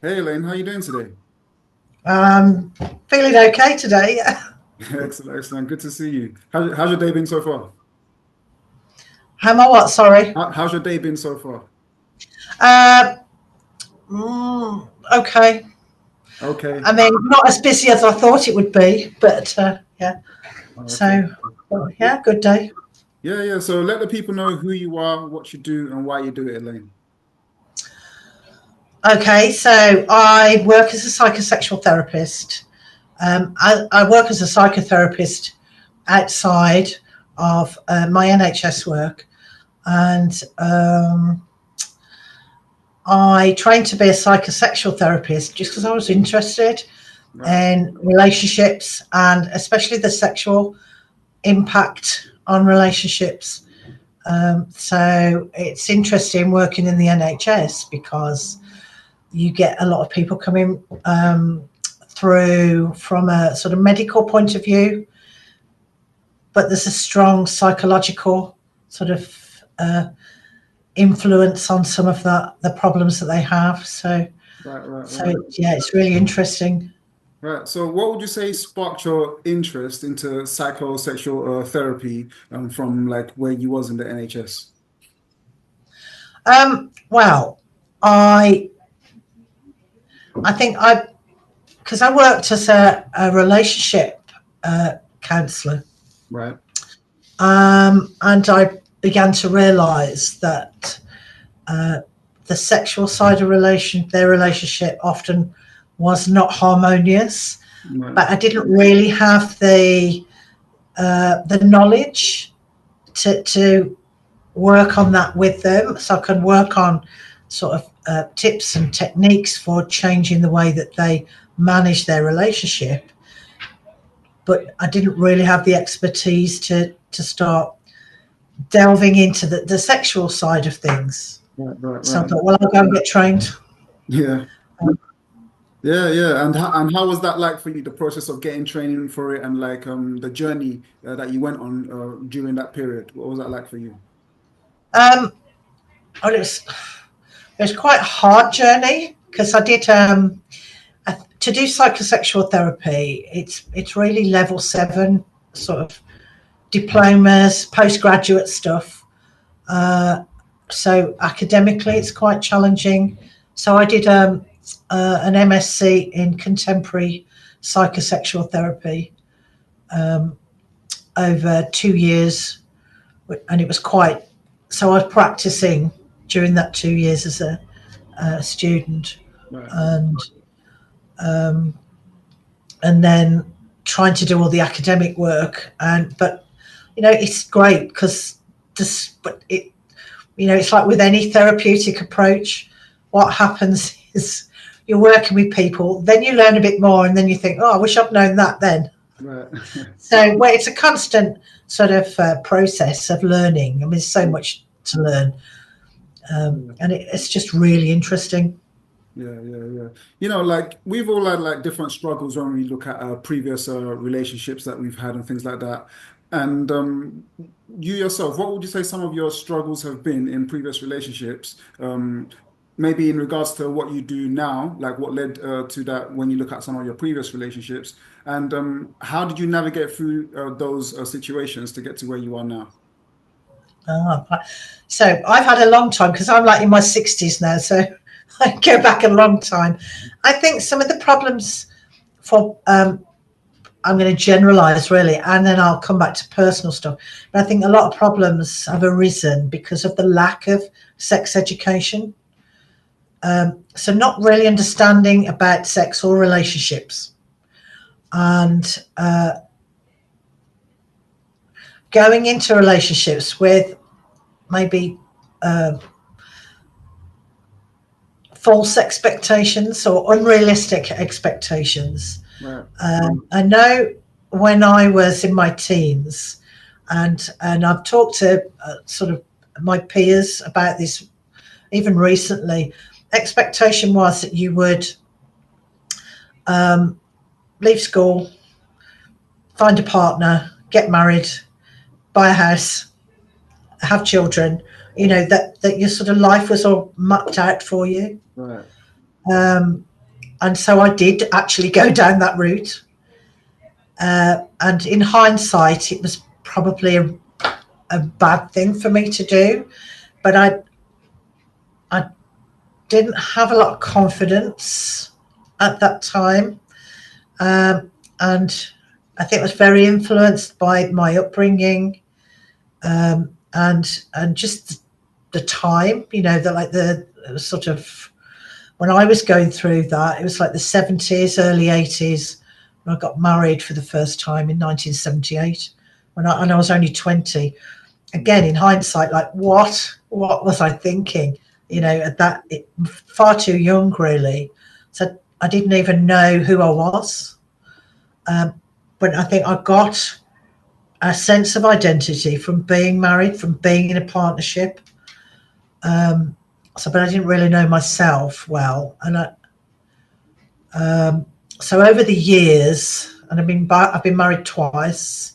Hey Elaine, how you doing today? Um, Feeling okay today. Excellent, excellent. Good to see you. How's your day been so far? How am I what? Sorry. How's your day been so far? Uh, okay. Okay. I mean, not as busy as I thought it would be, but yeah. Okay. So, yeah, good day. Yeah, yeah. So let the people know who you are, what you do, and why you do it, Elaine. Okay, so I work as a psychosexual therapist. I work as a psychotherapist outside of my NHS work, and I trained to be a psychosexual therapist just because I was interested Right. in relationships and especially the sexual impact on relationships. So it's interesting working in the NHS because you get a lot of people coming through from a sort of medical point of view, but there's a strong psychological sort of influence on some of the problems that they have. So, Right, right, so right. yeah, it's really interesting. Right. So what would you say sparked your interest into psychosexual therapy from like where you was in the NHS? Well, I I think I because I worked as a relationship counsellor, Right. and I began to realise that the sexual side of their relationship often was not harmonious, Right. but I didn't really have the knowledge to work on that with them, so I can work on sort of tips and techniques for changing the way that they manage their relationship. But I didn't really have the expertise to start delving into the sexual side of things. Right, right, So I right. thought, well, I'll go and get trained. Yeah. Yeah, yeah. And how was that like for you, the process of getting training for it and like the journey that you went on during that period? What was that like for you? Um, well, it was quite a hard journey because I did to do psychosexual therapy. It's really level 7 sort of diplomas, postgraduate stuff. So academically, it's quite challenging. So I did an MSc in contemporary psychosexual therapy over 2 years, and it was quite. So I was practicing during that 2 years as a student, Right. and and then trying to do all the academic work. And but it's great because this, but it it's like with any therapeutic approach, what happens is you're working with people, then you learn a bit more, and then you think, oh, I wish I'd known that then. Right. So, well, it's a constant sort of process of learning. I mean, there's so much to learn, Yeah. and it's just really interesting. Yeah, yeah, yeah. Like we've all had like different struggles when we look at our previous relationships that we've had and things like that. And you yourself, what would you say some of your struggles have been in previous relationships? Maybe in regards to what you do now, like what led to that when you look at some of your previous relationships, and how did you navigate through those situations to get to where you are now? Ah, so I've had a long time because I'm like in my 60s now, so I go back a long time. I think some of the problems for I'm going to generalize really, and then I'll come back to personal stuff. But I think a lot of problems have arisen because of the lack of sex education. So, not really understanding about sex or relationships, and going into relationships with maybe false expectations or unrealistic expectations. Right, I know when I was in my teens, and I've talked to sort of my peers about this even recently. Expectation was that you would leave school, find a partner, get married, buy a house, have children. That your sort of life was all mapped out for you. right, And so I did actually go down that route. And in hindsight, it was probably a bad thing for me to do. But I didn't have a lot of confidence at that time. And I think it was very influenced by my upbringing, and just the time, the sort of, when I was going through that, it was like the 70s, early 80s, when I got married for the first time in 1978, and I was only 20. Again, in hindsight, like what was I thinking? At that, far too young, really. So I didn't even know who I was. But I think I got a sense of identity from being married, from being in a partnership. But I didn't really know myself well, and so over the years, and I've been married twice.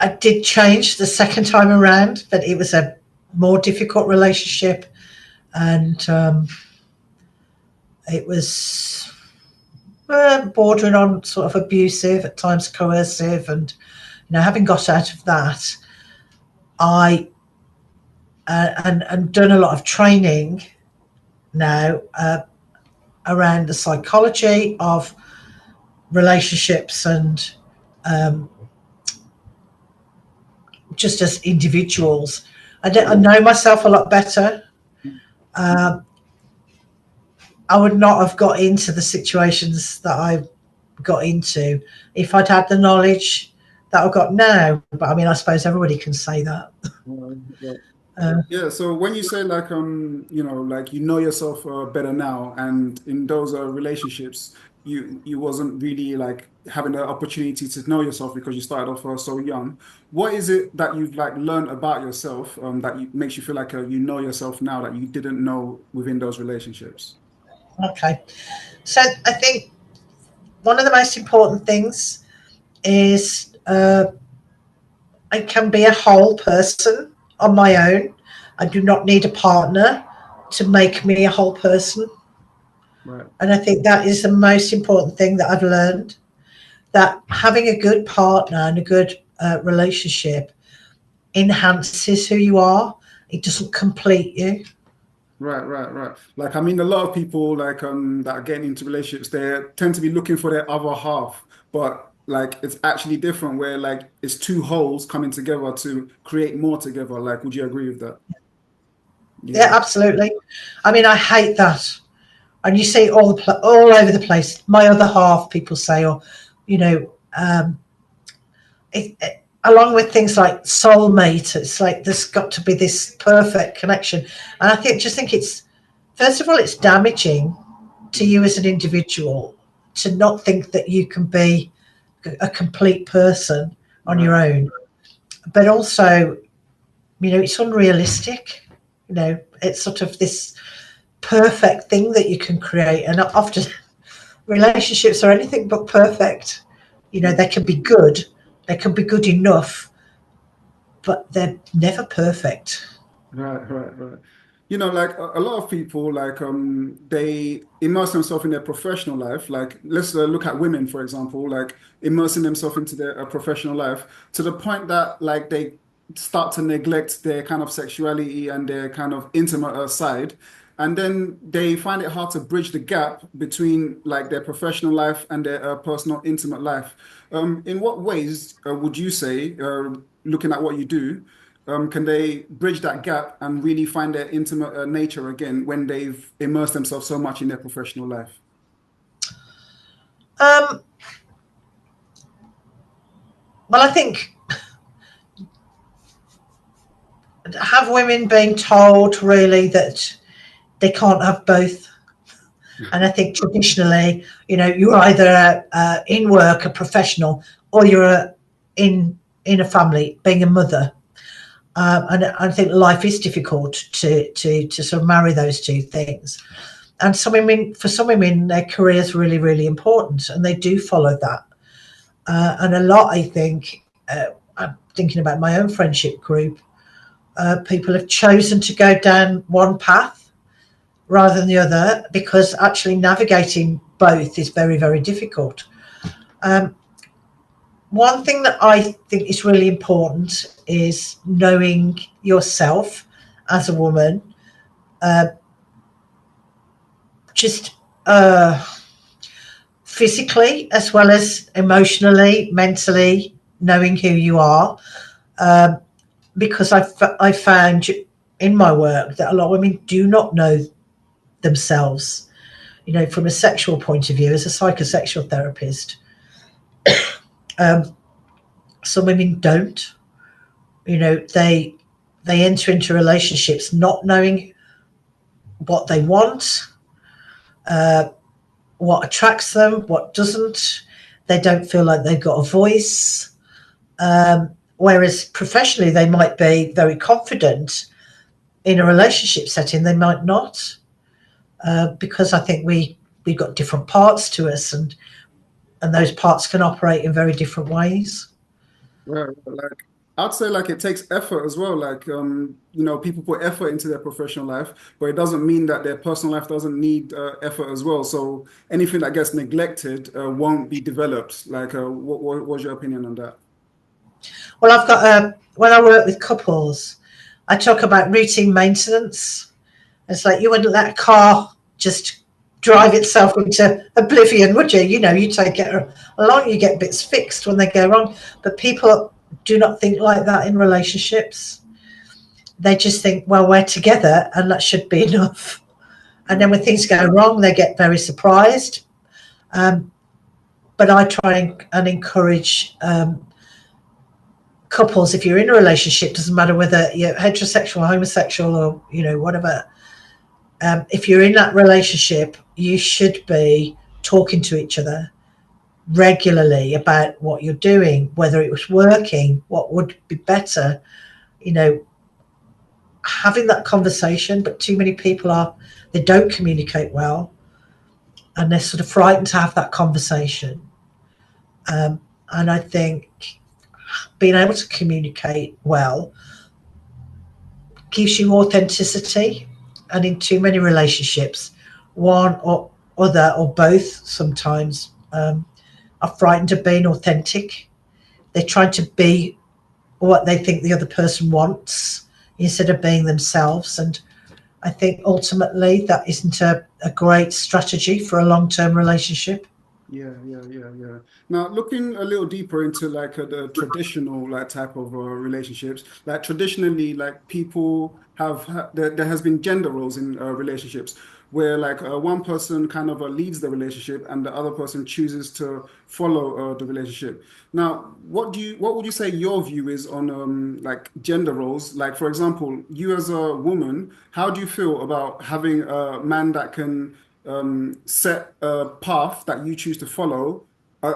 I did change the second time around, but it was a more difficult relationship, and it was bordering on sort of abusive, at times coercive, and having got out of that, I and done a lot of training now around the psychology of relationships and just as individuals. I know myself a lot better. I would not have got into the situations that I got into if I'd had the knowledge that I've got now. But I suppose everybody can say that. Yeah, so when you say like like yourself better now, and in those relationships, you wasn't really like having the opportunity to know yourself because you started off so young. What is it that you've like learned about yourself that makes you feel like you know yourself now that you didn't know within those relationships? Okay, so I think one of the most important things is I can be a whole person on my own. I do not need a partner to make me a whole person. Right. And I think that is the most important thing that I've learned, that having a good partner and a good relationship enhances who you are. It doesn't complete you. Right, right, right. Like, I mean, a lot of people like that are getting into relationships, they tend to be looking for their other half, but like it's actually different where like it's two wholes coming together to create more together. Like, would you agree with that? Yeah, Yeah. absolutely. I hate that. And you see it all over the place. My other half, people say, or, you know, along with things like soulmate, it's like there's got to be this perfect connection. And just think it's, first of all, it's damaging to you as an individual to not think that you can be a complete person on Right. your own. But also, it's unrealistic. It's sort of this perfect thing that you can create. And often relationships are anything but perfect. They can be good, they can be good enough, but they're never perfect. Right, right, right. Like a lot of people, like they immerse themselves in their professional life. Like let's look at women, for example, like immersing themselves into their professional life to the point that like they start to neglect their kind of sexuality and their kind of intimate side, and then they find it hard to bridge the gap between like their professional life and their personal intimate life. In what ways would you say, looking at what you do? Can they bridge that gap and really find their intimate nature again when they've immersed themselves so much in their professional life? Um, well, I think have women being told really that they can't have both. And I think traditionally, you're either in work, a professional, or you're in a family, being a mother. And I think life is difficult to sort of marry those two things. And for some women, their career is really, really important, and they do follow that. And a lot, I think, I'm thinking about my own friendship group. people have chosen to go down one path rather than the other, because actually navigating both is very, very difficult. One thing that I think is really important is knowing yourself as a woman, just physically as well as emotionally, mentally, knowing who you are. Because I found in my work that a lot of women do not know themselves, from a sexual point of view. As a psychosexual therapist, some women don't. They enter into relationships not knowing what they want, what attracts them, what doesn't. They don't feel like they've got a voice. Whereas professionally, they might be very confident. In a relationship setting, they might not, because I think we've got different parts to us, and those parts can operate in very different ways. Right, like I'd say like it takes effort as well. Like people put effort into their professional life, but it doesn't mean that their personal life doesn't need effort as well. So anything that gets neglected won't be developed. Like, what's your opinion on that? Well, I've got when I work with couples, I talk about routine maintenance. It's like you wouldn't let a car just drive itself into oblivion, would you? You take it along, you get bits fixed when they go wrong. But people do not think like that in relationships. They just think, well, we're together and that should be enough. And then when things go wrong, they get very surprised. But I try and encourage couples, if you're in a relationship, doesn't matter whether you're heterosexual, homosexual, or whatever. If you're in that relationship, you should be talking to each other regularly about what you're doing, whether it was working, what would be better, having that conversation. But too many people they don't communicate well, and they're sort of frightened to have that conversation. And I think being able to communicate well gives you authenticity. And in too many relationships, one or other or both sometimes are frightened of being authentic. They're trying to be what they think the other person wants instead of being themselves. And I think ultimately that isn't a great strategy for a long-term relationship. Yeah. Now, looking a little deeper into like the traditional like type of relationships, like traditionally, like people there has been gender roles in relationships where like one person kind of leads the relationship and the other person chooses to follow the relationship. Now, what would you say your view is on like gender roles? Like, for example, you as a woman, how do you feel about having a man that can set a path that you choose to follow,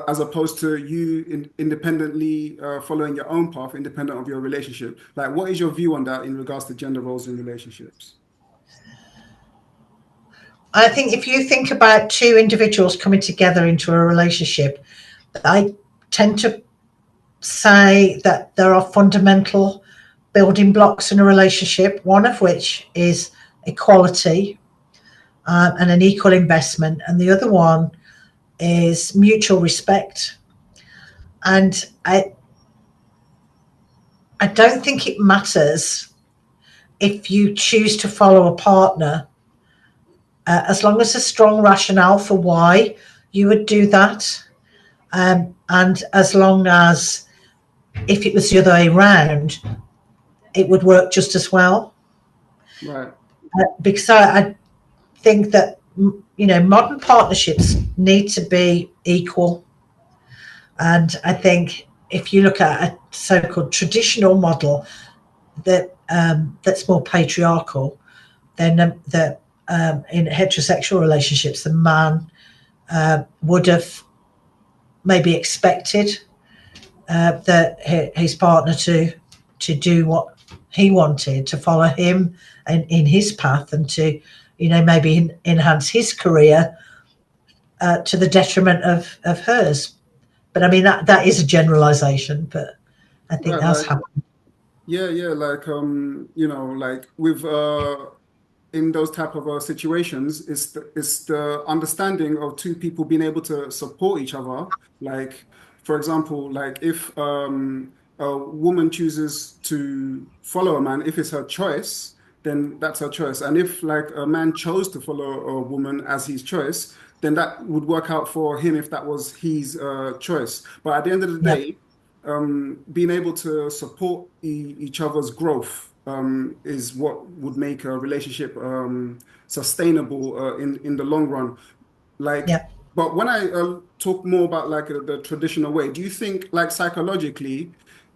as opposed to you independently following your own path, independent of your relationship? Like, what is your view on that in regards to gender roles in relationships? I think if you think about two individuals coming together into a relationship, I tend to say that there are fundamental building blocks in a relationship, one of which is equality and an equal investment, and the other one is mutual respect. And I don't think it matters if you choose to follow a partner, as long as a strong rationale for why you would do that, and as long as, if it was the other way around, it would work just as well. Right. Because I think that modern partnerships need to be equal. And I think if you look at a so-called traditional model that's more patriarchal, then in heterosexual relationships, the man would have maybe expected his partner to do what he wanted, to follow him in his path, and to maybe enhance his career to the detriment of hers. But I mean that is a generalization, but I think Right, that's like happened. Yeah, yeah, like like with in those type of situations, it's the understanding of two people being able to support each other. Like, for example, like if a woman chooses to follow a man, if it's her choice, then that's her choice. And if like a man chose to follow a woman as his choice, then that would work out for him if that was his choice. But at the end of the Yeah, day, being able to support each other's growth is what would make a relationship sustainable in the long run. Like, yeah. but when I talk more about like the traditional way, do you think like psychologically,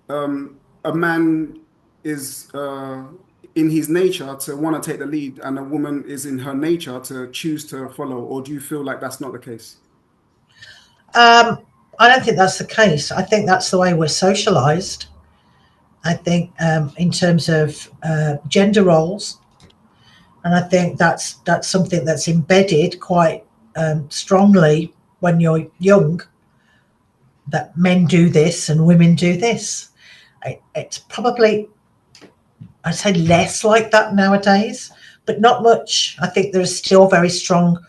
a man is in his nature to want to take the lead, and a woman is in her nature to choose to follow, or do you feel like that's not the case? Um, I don't think that's the case. I think that's the way we're socialized. I think in terms of gender roles, and I think that's something that's embedded quite strongly when you're young. That men do this and women do this. It's probably, I'd say, less like that nowadays, but not much. I think there are still very strong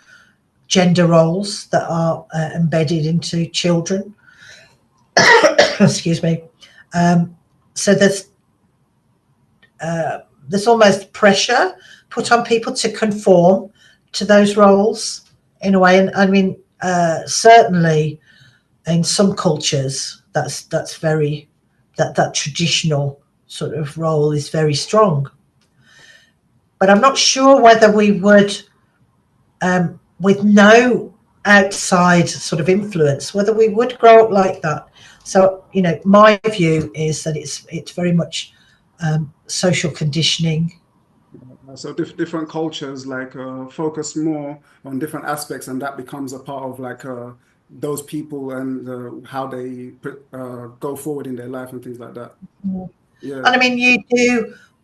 gender roles that are embedded into children. Excuse me. Um, so there's almost pressure put on people to conform to those roles in a way. And I mean, certainly in some cultures, that's very that traditional sort of role is very strong. But I'm not sure whether we would, with no outside sort of influence, whether we would grow up like that. So my view is that it's very much social conditioning. So different cultures like focus more on different aspects, and that becomes a part of like those people and how they go forward in their life and things like that. Yeah. And I mean,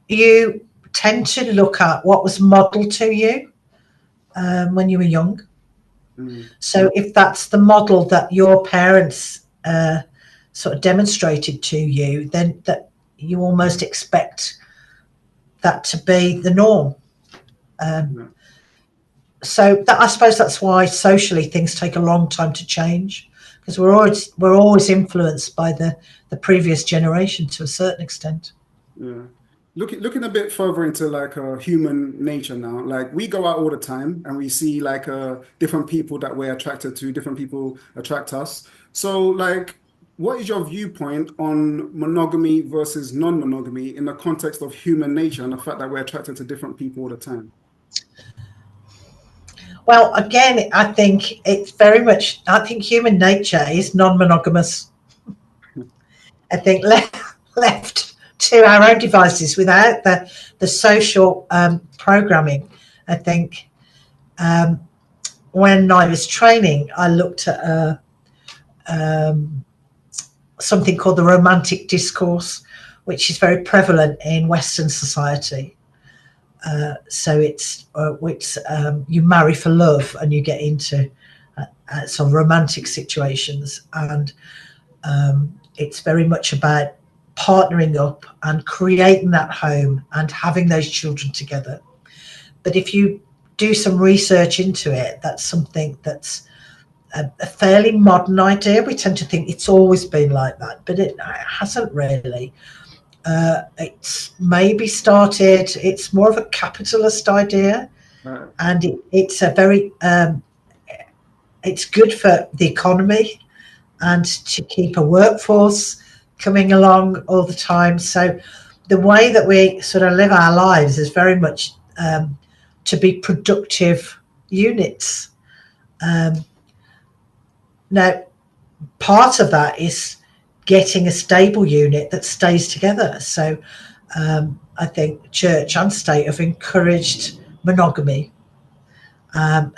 you tend to look at what was modelled to you when you were young. Mm. So if that's the model that your parents sort of demonstrated to you, then that you almost expect that to be the norm. Um, Yeah. so that, I suppose that's why socially things take a long time to change, because we're always influenced by the previous generation to a certain extent. Yeah. Looking a bit further into like human nature now, like we go out all the time and we see like different people that we're attracted to, different people attract us. So like, what is your viewpoint on monogamy versus non-monogamy in the context of human nature and the fact that we're attracted to different people all the time? Well, again, I think it's very much. I think human nature is non-monogamous. I think left to our own devices without the social programming. I think um, when I was training, I looked at something called the romantic discourse, which is very prevalent in Western society. So it's which you marry for love and you get into some romantic situations, and it's very much about partnering up and creating that home and having those children together. But if you do some research into it, that's something that's a fairly modern idea. We tend to think it's always been like that, but it hasn't really. It's maybe started, it's more of a capitalist idea, Right. and it's a very, it's good for the economy and to keep a workforce coming along all the time. So the way that we sort of live our lives is very much to be productive units. Um, Now, part of that is getting a stable unit that stays together. So I think church and state have encouraged monogamy,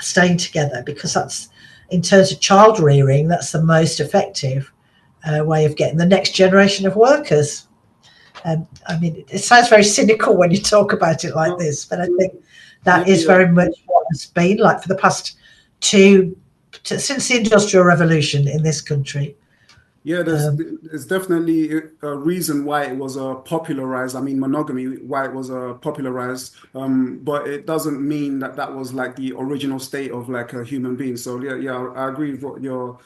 staying together, because that's, in terms of child rearing, that's the most effective way of getting the next generation of workers. I mean, it sounds very cynical when you talk about it like No, this, but I think yeah, that is yeah. very much what has been like for the past since the Industrial Revolution in this country. Yeah, Um, there's definitely a reason why it was popularized. I mean, monogamy, why it was popularized. But it doesn't mean that that was like the original state of like a human being. So yeah, yeah, I agree with what you're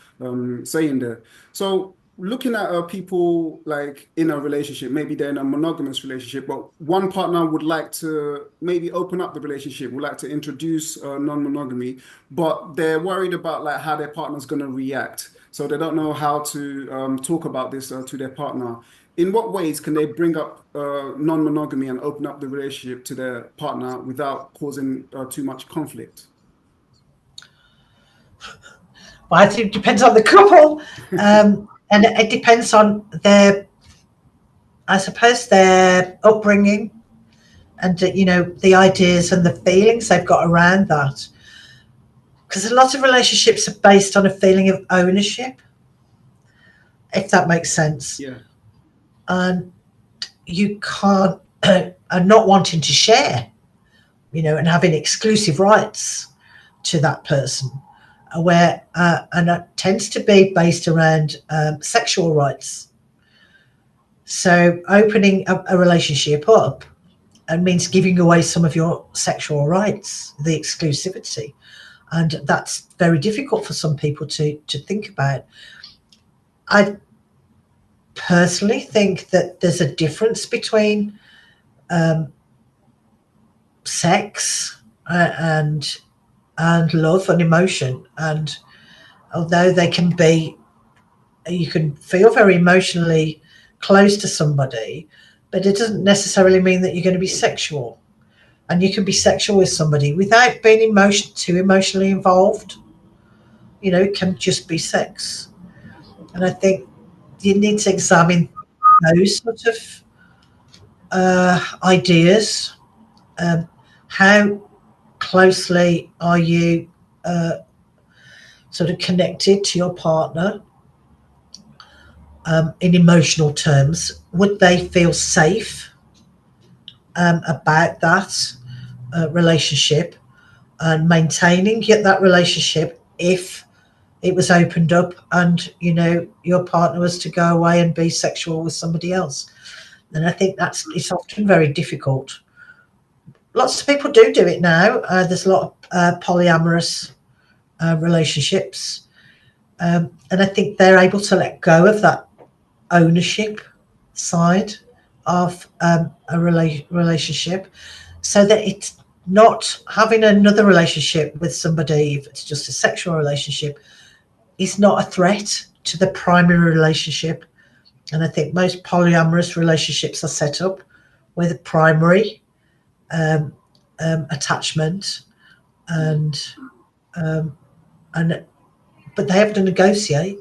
saying there. So looking at people like in a relationship, maybe they're in a monogamous relationship, but one partner would like to maybe open up the relationship, would like to introduce non-monogamy, but they're worried about like how their partner's going to react. So they don't know how to talk about this to their partner. In what ways can they bring up non-monogamy and open up the relationship to their partner without causing too much conflict? but I think it depends on the couple, and it depends on their, I suppose, their upbringing, and the ideas and the feelings they've got around that. Because a lot of relationships are based on a feeling of ownership, if that makes sense, Yeah, and you can't, and not wanting to share, and having exclusive rights to that person, where and that tends to be based around sexual rights. So opening a relationship up and means giving away some of your sexual rights, the exclusivity, and that's very difficult for some people to think about. I personally think that there's a difference between um, sex and love and emotion, and although they can be, you can feel very emotionally close to somebody, but it doesn't necessarily mean that you're going to be sexual. And you can be sexual with somebody without being too emotionally involved. It can just be sex. And I think you need to examine those sort of ideas. Um, how closely are you sort of connected to your partner in emotional terms? Would they feel safe about that relationship and maintaining that relationship if it was opened up and your partner was to go away and be sexual with somebody else? And I think it's often very difficult. Lots of people do it now. There's a lot of polyamorous relationships, and I think they're able to let go of that ownership side of a relationship, so that it's not having another relationship with somebody, if it's just a sexual relationship, is not a threat to the primary relationship. And I think most polyamorous relationships are set up with a primary um, attachment, and um, and but they have to negotiate,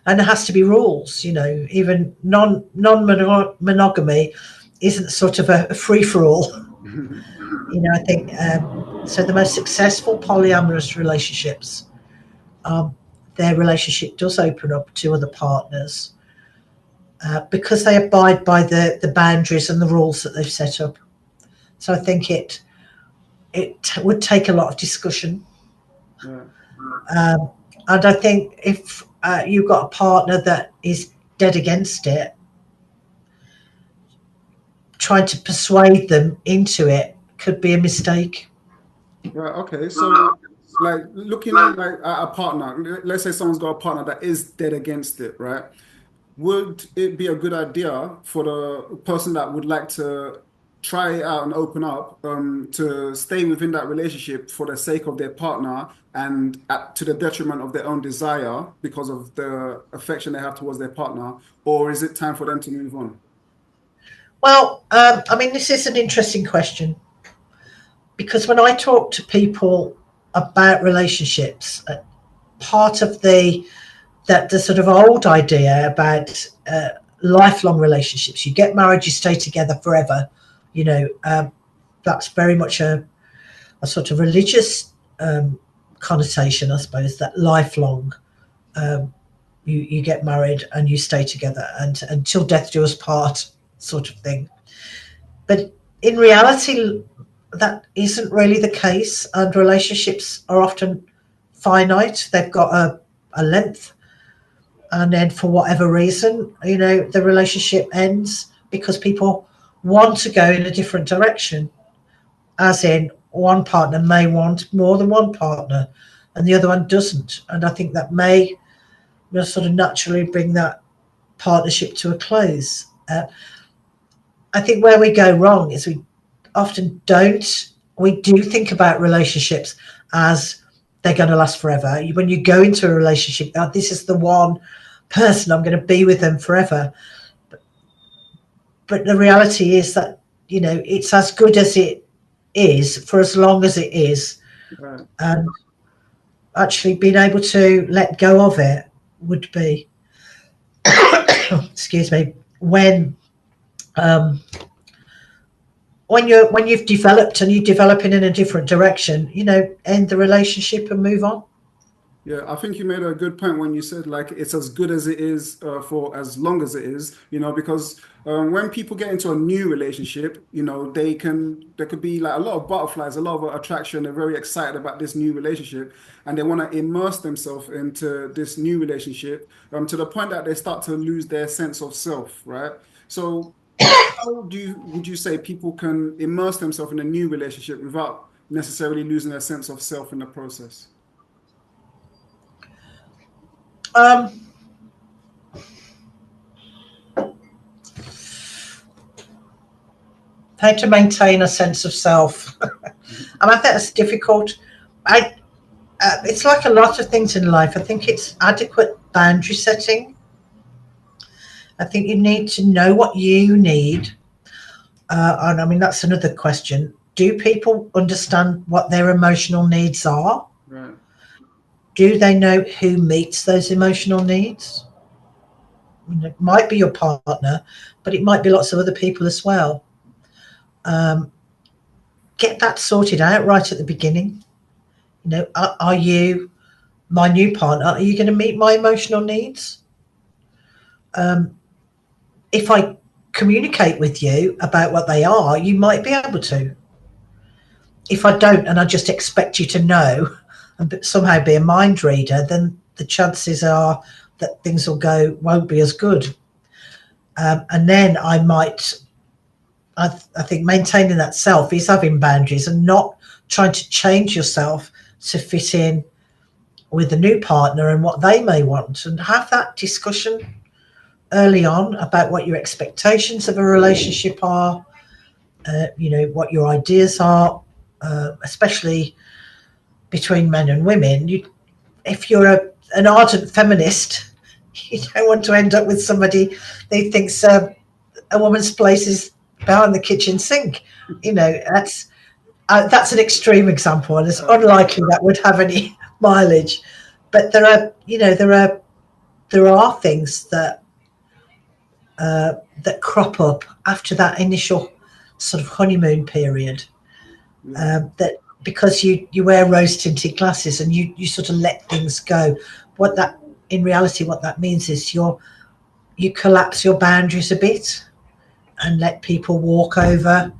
and there has to be rules. Even non monogamy isn't sort of a free for all. I think so. The most successful polyamorous relationships, their relationship does open up to other partners because they abide by the boundaries and the rules that they've set up. So I think it would take a lot of discussion. yeah. And I think if you've got a partner that is dead against it, trying to persuade them into it could be a mistake. Right, okay. So like looking like at a partner, let's say someone's got a partner that is dead against it, right? Would it be a good idea for the person that would like to try it out and open up to stay within that relationship for the sake of their partner and to the detriment of their own desire because of the affection they have towards their partner? Or is it time for them to move on? Well, I mean, this is an interesting question, because when I talk to people about relationships, part of the sort of old idea about lifelong relationships, you get married, you stay together forever, you know, um, that's very much a sort of religious connotation, I suppose, that lifelong um, you get married and you stay together and until death do us part sort of thing. But in reality, that isn't really the case, and relationships are often finite. They've got a length and then for whatever reason, the relationship ends because people want to go in a different direction, as in one partner may want more than one partner and the other one doesn't. And I think that may just sort of naturally bring that partnership to a close. I think where we go wrong is we often don't. We do think about relationships as they're going to last forever. When you go into a relationship, oh, this is the one person, I'm going to be with them forever. But the reality is that, it's as good as it is for as long as it is. Right. And actually being able to let go of it would be, excuse me, when you've developed and you're developing in a different direction, end the relationship and move on. Yeah, I think you made a good point when you said like it's as good as it is for as long as it is, because when people get into a new relationship, there could be like a lot of butterflies, a lot of attraction. They're very excited about this new relationship, and they want to immerse themselves into this new relationship to the point that they start to lose their sense of self, right? So, how would you say people can immerse themselves in a new relationship without necessarily losing their sense of self in the process? Um, how to maintain a sense of self. And I think that's difficult. It's like a lot of things in life. I think it's adequate boundary setting. I think you need to know what you need. And I mean, that's another question. Do people understand what their emotional needs are? Right. Do they know who meets those emotional needs? It might be your partner, but it might be lots of other people as well. Get that sorted out right at the beginning. Are you my new partner? Are you going to meet my emotional needs? If I communicate with you about what they are, you might be able to. If I don't, and I just expect you to know and somehow be a mind reader, then the chances are that things won't be as good. And then I think maintaining that self is having boundaries and not trying to change yourself to fit in with the new partner and what they may want, and have that discussion early on about what your expectations of a relationship are, what your ideas are, especially between men and women. If you're an ardent feminist, you don't want to end up with somebody who thinks a woman's place is behind the kitchen sink. That's an extreme example, and it's unlikely that would have any mileage. But there are things that crop up after that initial sort of honeymoon period. That because you wear rose tinted glasses and you sort of let things go. What that means is you collapse your boundaries a bit and let people walk over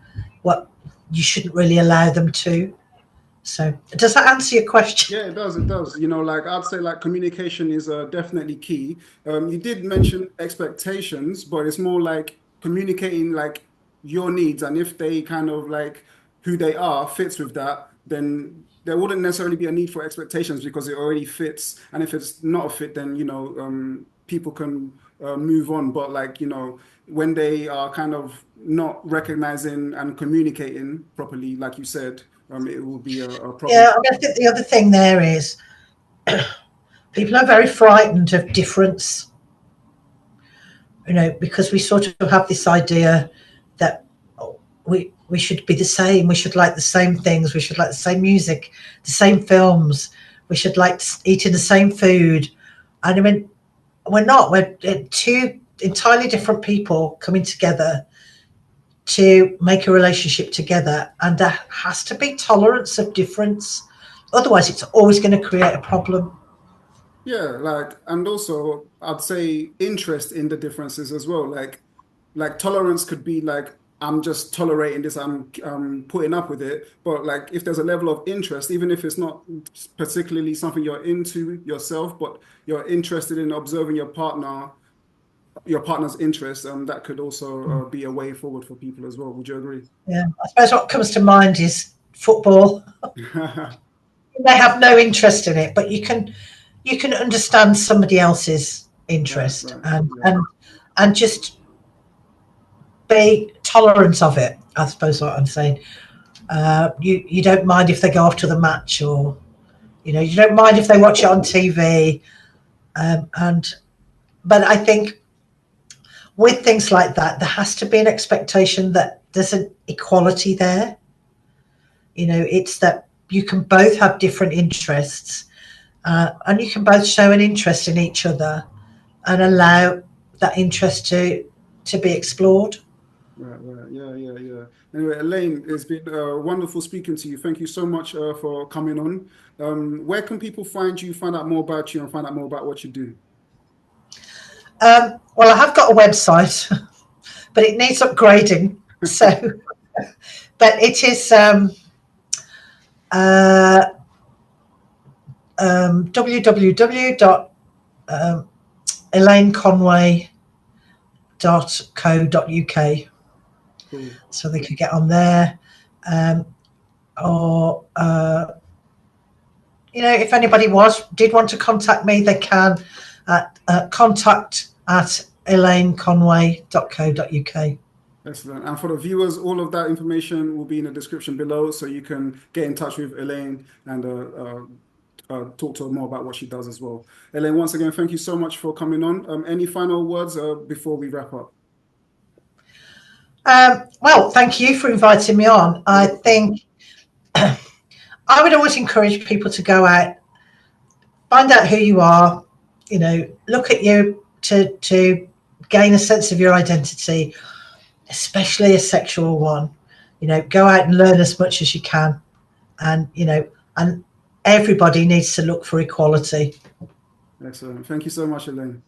what you shouldn't really allow them to. So does that answer your question? Yeah, it does. It does. Like I'd say, like communication is definitely key. You did mention expectations, but it's more like communicating like your needs, and if they kind of like who they are fits with that, then there wouldn't necessarily be a need for expectations because it already fits. And if it's not a fit, then people can move on. But like when they are kind of not recognizing and communicating properly, like you said, it will be a problem. Yeah, I mean, I think the other thing there is people are very frightened of difference, because we sort of have this idea that we should be the same, we should like the same things, we should like the same music, the same films, we should like eating the same food. And I mean, we're not. We're two entirely different people coming together to make a relationship together, and there has to be tolerance of difference. Otherwise, it's always going to create a problem. Yeah, like, and also I'd say interest in the differences as well. Like tolerance could be like I'm just tolerating this, I'm putting up with it. But like if there's a level of interest, even if it's not particularly something you're into yourself, but you're interested in observing your partner's interest, that could also be a way forward for people as well. Would you agree? Yeah, I suppose what comes to mind is football. They have no interest in it, but you can understand somebody else's Right, interest right, and yeah. and just be tolerant of it. I suppose what I'm saying. You don't mind if they go off to the match, or you don't mind if they watch it on TV. And but I think with things like that, there has to be an expectation that there's an equality there. It's that you can both have different interests, and you can both show an interest in each other and allow that interest to be explored. Right, right. Yeah, yeah, yeah. Anyway, Elaine, it's been wonderful speaking to you. Thank you so much for coming on. Where can people find you, find out more about you, and find out more about what you do? Well, I have got a website, but it needs upgrading. So, but it is uh, www.elaineconway.co.uk. Cool. So they could get on there. Or if anybody did want to contact me, they can at contact@elaineconway.co.uk. Excellent. And for the viewers, all of that information will be in the description below, so you can get in touch with Elaine and talk to her more about what she does as well. Elaine, once again, thank you so much for coming on. Any final words before we wrap up? Well, thank you for inviting me on. I think I would always encourage people to go out, find out who you are, look at you to gain a sense of your identity, especially a sexual one. Go out and learn as much as you can, and and everybody needs to look for equality. Excellent. Thank you so much, Elaine.